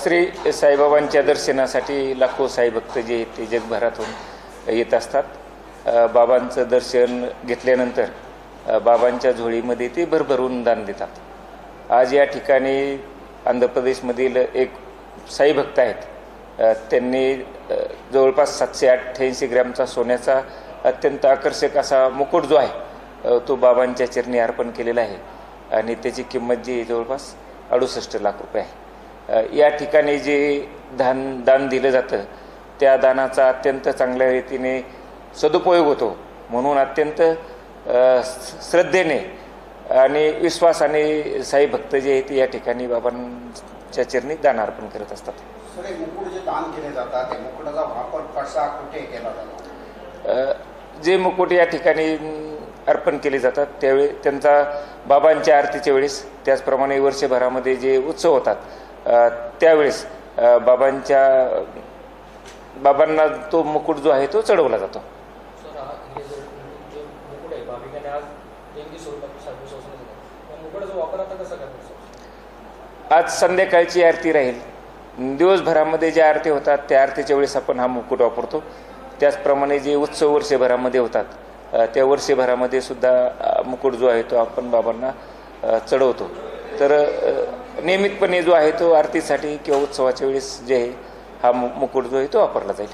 श्री साईबाबांच्या दर्शनासाठी लाखो साई भक्त जे आहेत ते जगभरातून येत असतात. बाबांचं दर्शन घेतल्यानंतर बाबांच्या झोळीमध्ये ते भरभरून दान देतात. आज या ठिकाणी आंध्र प्रदेशमधील एक साई भक्त आहेत. त्यांनी जवळपास 788 ग्रॅमचा सोन्याचा अत्यंत आकर्षक असा मुकुट जो आहे तो बाबांच्या चरणी अर्पण केलेला आहे आणि त्याची किंमत जी जवळपास 68 लाख रुपये आहे. या ठिकाणी जे दान दिलं जातं त्या दानाचा अत्यंत चांगल्या रीतीने सदुपयोग होतो. म्हणून अत्यंत श्रद्धेने आणि विश्वासाने साई भक्त जे आहेत या ठिकाणी बाबांच्या चरणी दान अर्पण करत असतात. मुकुट जे दान केले जातात त्या मुकुटाचा वापर कसा कुठे केला जातो? जे मुकुट या ठिकाणी अर्पण केले जातात त्यावेळी त्यांचा बाबांच्या आरतीच्या वेळेस, त्याचप्रमाणे वर्षभरामध्ये जे उत्सव होतात त्यावेळेस बाबांना तो मुकुट जो आहे तो चढवला जातो. आज संध्याकाळची आरती राहील. दिवसभरामध्ये ज्या आरती होतात त्या आरतीच्या वेळेस आपण हा मुकुट वापरतो. त्याचप्रमाणे जे उत्सव वर्षभरामध्ये होतात त्या वर्षभरामध्ये सुद्धा मुकुट जो आहे तो आपण बाबांना चढवतो. तर नियमितपणे जो आहे तो आरतीसाठी किंवा उत्सवाच्या वेळेस जे आहे हा मुकुट जो आहे तो वापरला जाईल.